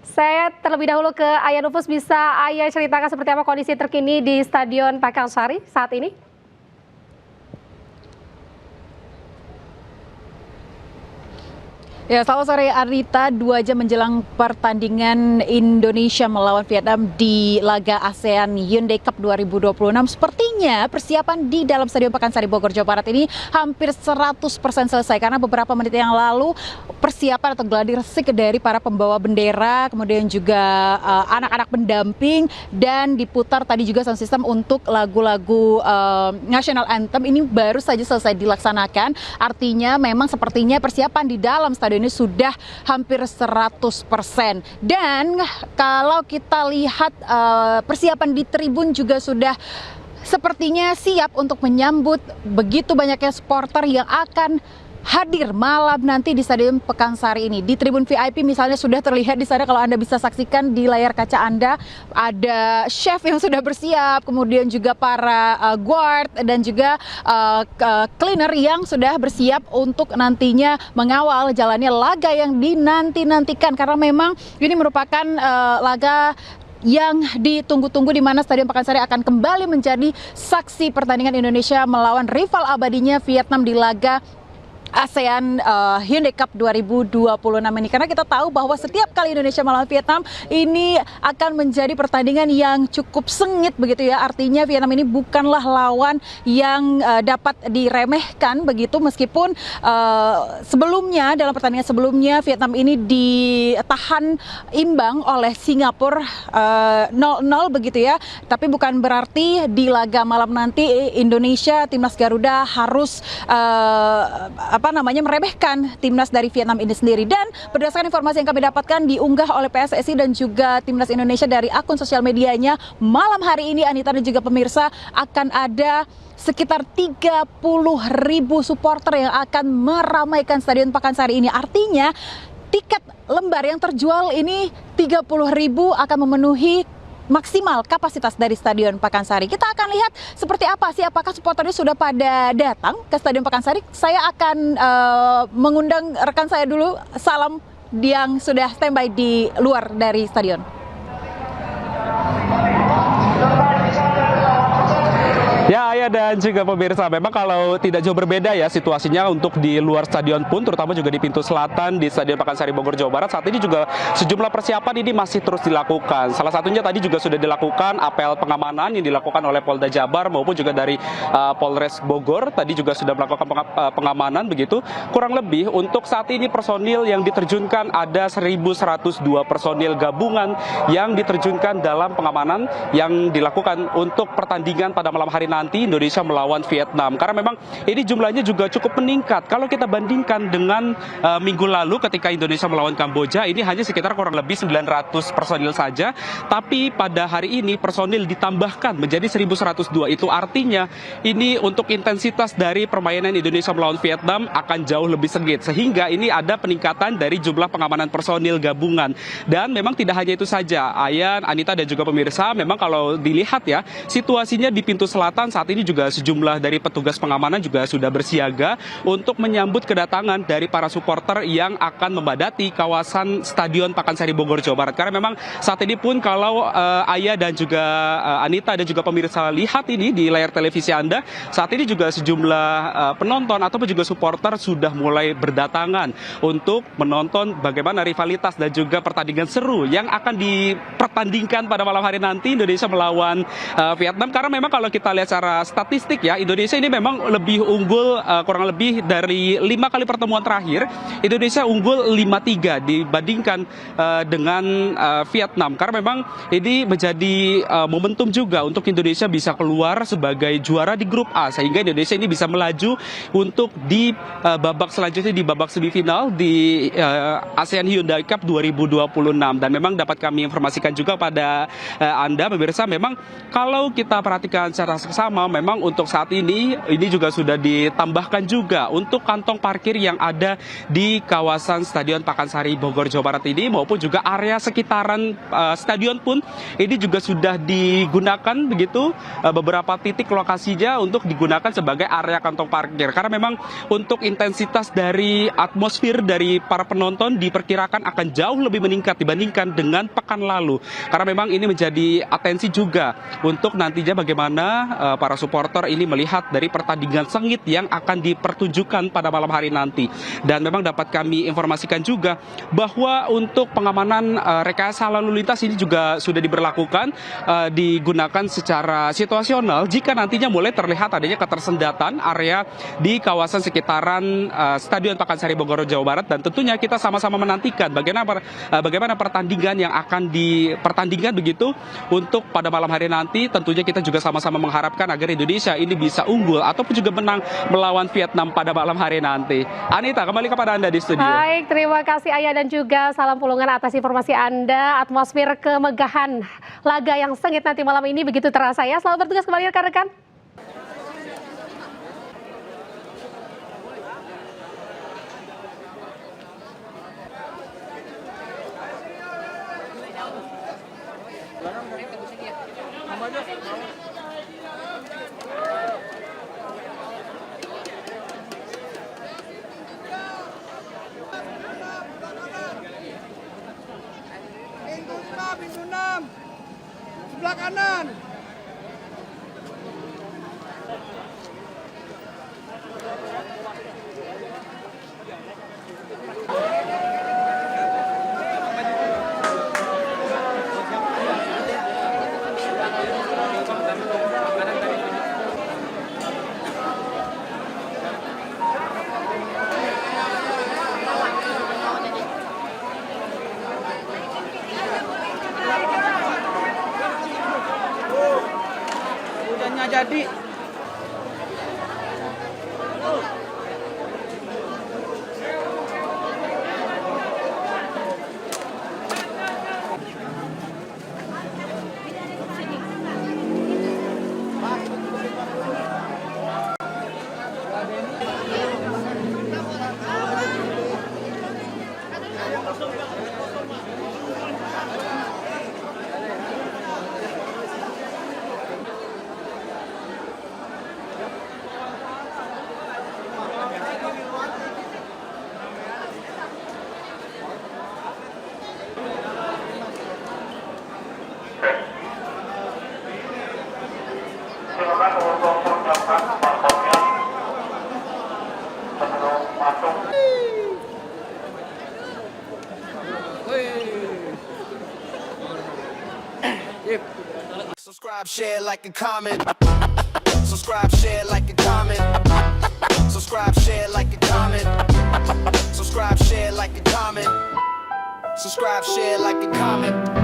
Saya terlebih dahulu ke Ayah Nufus, bisa Ayah ceritakan seperti apa kondisi terkini di Stadion Pakansari saat ini? Ya, selamat sore Arita. 2 jam menjelang pertandingan Indonesia melawan Vietnam di laga ASEAN Hyundai Cup 2026, sepertinya persiapan di dalam Stadion Pakansari Bogor, Jawa Barat ini hampir 100% selesai, karena beberapa menit yang lalu persiapan atau gladi resik dari para pembawa bendera, kemudian juga anak-anak pendamping, dan diputar tadi juga sound system untuk lagu-lagu national anthem ini baru saja selesai dilaksanakan. Artinya memang sepertinya persiapan di dalam stadion ini sudah hampir 100%. Dan kalau kita lihat persiapan di tribun juga sudah sepertinya siap untuk menyambut begitu banyaknya supporter yang akan hadir malam nanti di Stadion Pakansari ini. Di tribun VIP misalnya sudah terlihat di sana, kalau Anda bisa saksikan di layar kaca Anda, ada chef yang sudah bersiap, kemudian juga para guard dan juga cleaner yang sudah bersiap untuk nantinya mengawal jalannya laga yang dinanti-nantikan, karena memang ini merupakan laga yang ditunggu-tunggu, di mana Stadion Pakansari akan kembali menjadi saksi pertandingan Indonesia melawan rival abadinya Vietnam di laga ASEAN Hyundai Cup 2026 ini. Karena kita tahu bahwa setiap kali Indonesia melawan Vietnam ini akan menjadi pertandingan yang cukup sengit begitu ya. Artinya Vietnam ini bukanlah lawan yang dapat diremehkan begitu, meskipun sebelumnya dalam pertandingan sebelumnya Vietnam ini ditahan imbang oleh Singapura 0-0 begitu ya. Tapi bukan berarti di laga malam nanti Indonesia, timnas Garuda harus meremehkan timnas dari Vietnam ini sendiri. Dan berdasarkan informasi yang kami dapatkan diunggah oleh PSSI dan juga timnas Indonesia dari akun sosial medianya, malam hari ini Anita dan juga pemirsa akan ada sekitar 30.000 supporter yang akan meramaikan Stadion Pakansari ini. Artinya tiket lembar yang terjual ini 30.000 akan memenuhi maksimal kapasitas dari Stadion Pakansari. Kita akan lihat seperti apa sih, apakah supporternya sudah pada datang ke Stadion Pakansari. Saya akan mengundang rekan saya dulu, Salam, yang sudah standby di luar dari stadion. Ya, Ayah dan juga pemirsa, memang kalau tidak jauh berbeda ya situasinya untuk di luar stadion pun, terutama juga di pintu selatan di Stadion Pakansari Bogor, Jawa Barat. Saat ini juga sejumlah persiapan ini masih terus dilakukan. Salah satunya tadi juga sudah dilakukan apel pengamanan yang dilakukan oleh Polda Jabar maupun juga dari Polres Bogor. Tadi juga sudah melakukan pengamanan begitu. Kurang lebih untuk saat ini personil yang diterjunkan ada 1.102 personil gabungan yang diterjunkan dalam pengamanan yang dilakukan untuk pertandingan pada malam hari nanti Indonesia melawan Vietnam. Karena memang ini jumlahnya juga cukup meningkat. Kalau kita bandingkan dengan minggu lalu ketika Indonesia melawan Kamboja, ini hanya sekitar kurang lebih 900 personil saja. Tapi pada hari ini personil ditambahkan menjadi 1.102. Itu artinya ini untuk intensitas dari permainan Indonesia melawan Vietnam akan jauh lebih sengit. Sehingga ini ada peningkatan dari jumlah pengamanan personil gabungan. Dan memang tidak hanya itu saja. Ayan, Anita dan juga pemirsa, memang kalau dilihat ya, situasinya di pintu selatan saat ini juga sejumlah dari petugas pengamanan juga sudah bersiaga untuk menyambut kedatangan dari para supporter yang akan membadati kawasan Stadion Pakansari Bogor, Jawa Barat. Karena memang saat ini pun kalau Ayah dan juga Anita dan juga pemirsa lihat ini di layar televisi Anda, saat ini juga sejumlah penonton ataupun juga supporter sudah mulai berdatangan untuk menonton bagaimana rivalitas dan juga pertandingan seru yang akan dipertandingkan pada malam hari nanti Indonesia melawan Vietnam. Karena memang kalau kita lihat secara statistik ya, Indonesia ini memang lebih unggul, kurang lebih dari 5 kali pertemuan terakhir Indonesia unggul 5-3 dibandingkan dengan Vietnam. Karena memang ini menjadi momentum juga untuk Indonesia bisa keluar sebagai juara di grup A, sehingga Indonesia ini bisa melaju untuk di babak selanjutnya, di babak semifinal di ASEAN Hyundai Cup 2026. Dan memang dapat kami informasikan juga pada Anda pemirsa, memang kalau kita perhatikan secara bersama, memang untuk saat ini juga sudah ditambahkan juga untuk kantong parkir yang ada di kawasan Stadion Pakansari Bogor, Jawa Barat ini, maupun juga area sekitaran stadion pun ini juga sudah digunakan begitu, beberapa titik lokasinya untuk digunakan sebagai area kantong parkir. Karena memang untuk intensitas dari atmosfer dari para penonton diperkirakan akan jauh lebih meningkat dibandingkan dengan pekan lalu. Karena memang ini menjadi atensi juga untuk nantinya bagaimana para supporter ini melihat dari pertandingan sengit yang akan dipertunjukkan pada malam hari nanti. Dan memang dapat kami informasikan juga bahwa untuk pengamanan rekayasa lalu lintas ini juga sudah diberlakukan, digunakan secara situasional jika nantinya mulai terlihat adanya ketersendatan area di kawasan sekitaran Stadion Pakansari Bogor, Jawa Barat. Dan tentunya kita sama-sama menantikan bagaimana pertandingan yang akan dipertandingkan begitu untuk pada malam hari nanti. Tentunya kita juga sama-sama mengharapkan agar Indonesia ini bisa unggul ataupun juga menang melawan Vietnam pada malam hari nanti. Anita, kembali kepada Anda di studio. Baik, terima kasih Ayah dan juga salam Pulungan atas informasi Anda. Atmosfer kemegahan laga yang sengit nanti malam ini begitu terasa ya. Selamat bertugas kembali rekan-rekan. Pintu 6, sebelah kanan. Hujannya jadi. Subscribe, share, like, and comment. Subscribe, share, like, and comment. Subscribe, share, like, and comment. Subscribe, share, like, and comment. Subscribe, share, like, and comment.